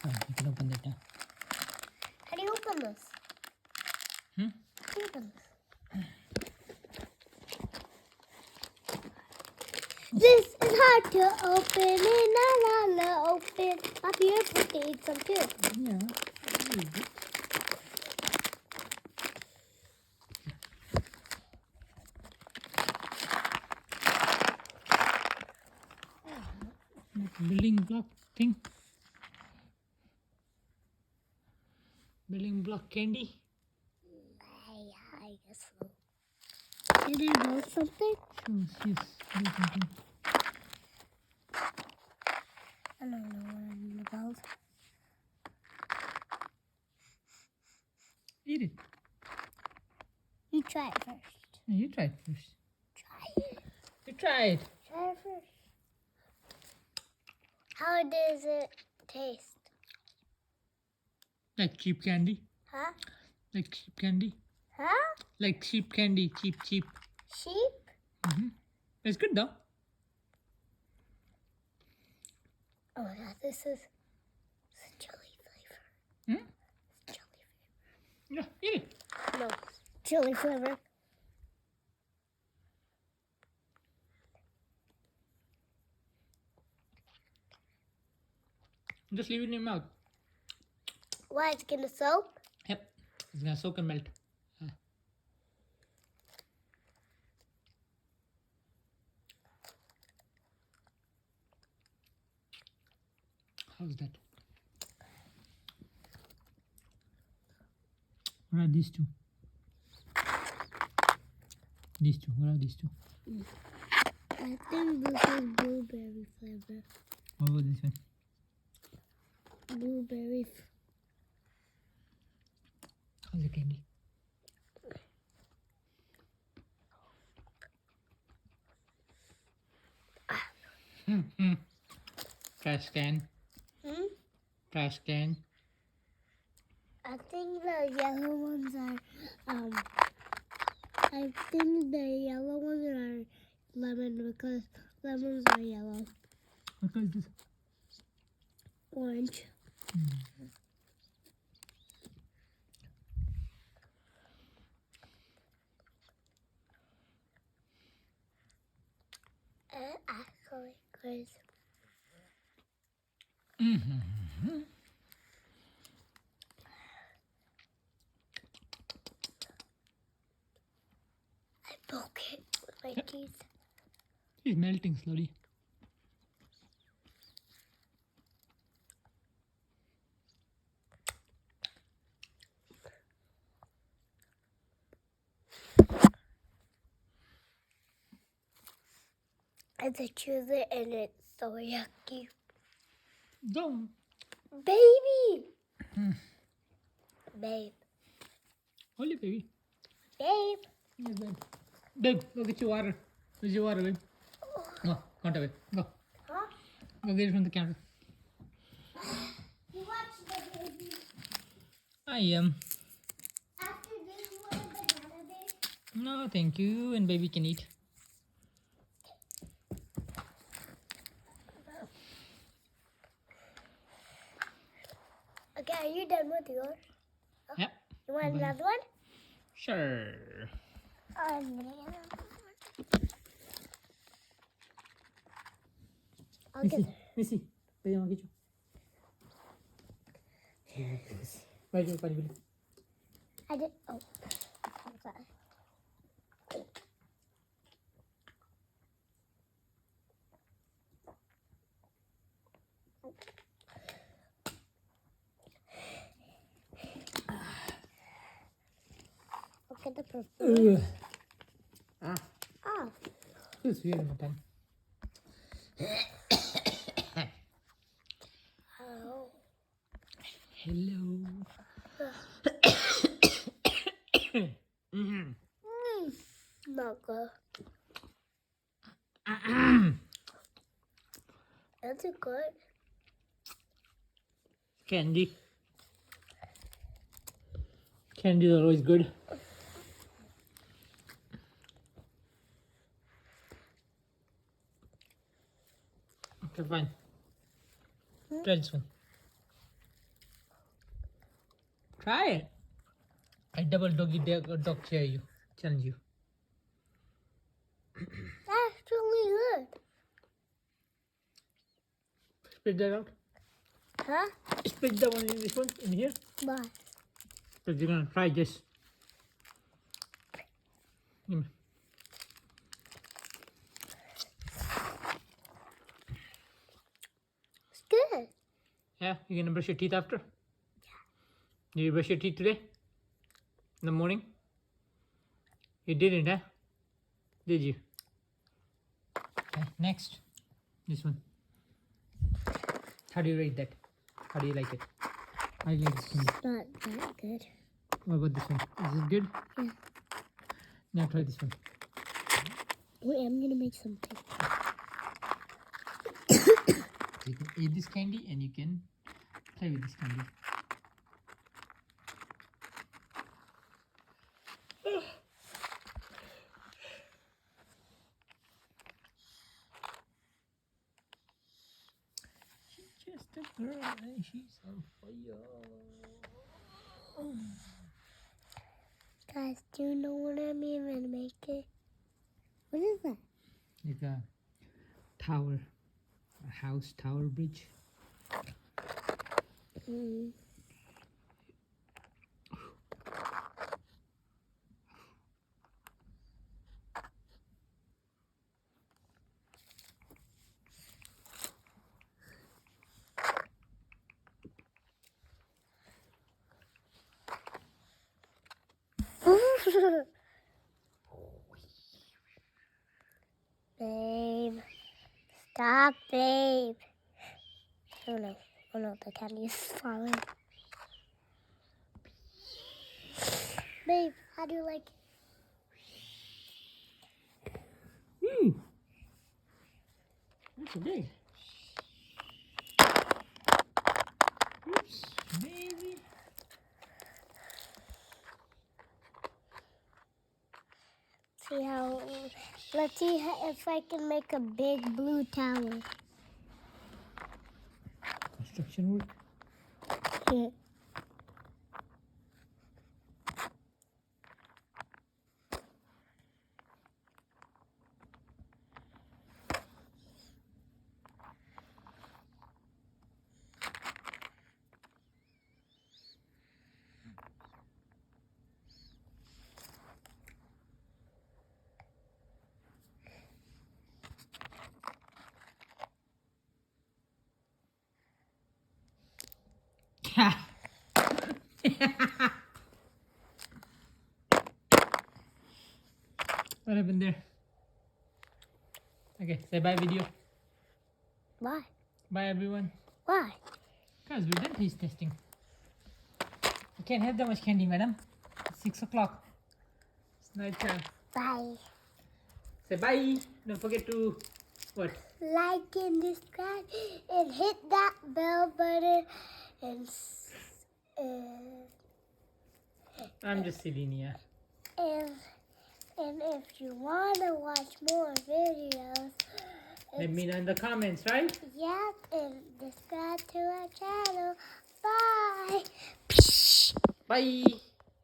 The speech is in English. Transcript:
You can open that now. How do you open this? Hmm? How do you open this? This is hard to open and not open. Poppy, you're supposed to eat some too. Yeah. Building block thing. Building block candy. I guess so. Did I build something? Yes. Do something. I don't know what I'm gonna build. Eat it. You try it first. Yeah, you try it first. Try it. You try it. Try it first. How does it taste? Like cheap candy. Huh? Like cheap candy. Huh? Like cheap candy. Cheap. Sheep? It's good though. Oh my god, this is chili flavor. Hmm? Chili Yeah, eat it. flavor. No, chili flavor. Just leave it in your mouth. Why, it's gonna soak? Yep. It's gonna soak and melt. How's that? What are these two? These two. What are these two? I think this is blueberry flavor. What about this one? Blueberry. How's the candy? Trash can. Trash can. I think the yellow ones are, I think the yellow ones are lemon because lemons are yellow. What color is this? Orange. It actually goes. I broke it with my teeth. It's melting slowly. I just choose it and it's so yucky. Don't. Baby! Babe. Holy baby. Babe. Yes, babe. Babe, go get your water. Where's your water, babe? Go, count away. Go. Huh? Go get it from the counter. You watch the baby. I am. After this, you want a banana, babe? No, thank you. And baby can eat. Okay, are you done with yours? Yep. You want Bye. another one? Sure. I'm gonna get another one. I'll get it. Missy. Pwede mo get you. Pwede mo. I did. Oh, I'm sorry. Look at the purple. Ah, Oh, feels weird in my tongue. oh. Hello. Not good. That's a good. Candy. Candy is always good. Okay, fine. Try this one. Try it. I double dog chair you. Challenge you. That's really good. Spit that out. Huh? Spit that one in this one in here. Why? Because you're gonna try this. It's good. Yeah, you gonna brush your teeth after? Yeah. Did you brush your teeth today? In the morning? You didn't, huh? Did you? Okay, next. This one. How do you rate that? How do you like it? I like this one. Not that good. What about this one? Is it good? Yeah. Now try this one. Wait, I'm gonna make something. You can eat this candy and you can play with this candy. She's just a girl and she's on fire. Guys, do you know what I mean when I make it? What is that? Like a tower, a house tower bridge. Mm. Babe, stop, babe. Oh no, the candy is falling. Babe, how do you like it? That's big. Oops, baby. See how, let's see if I can make a big blue tower. Construction work. Yeah. What happened there? Okay, say bye video. Why? Bye everyone. Why? Because we're done taste testing. You can't have that much candy, madam. It's 6 o'clock. It's night time. Bye. Say bye. Don't forget to what? Like and subscribe and hit that bell button and I'm just silly, Nia. and if you wanna watch more videos, Let me know in the comments, right? yep, and subscribe to our channel. Bye. Bye.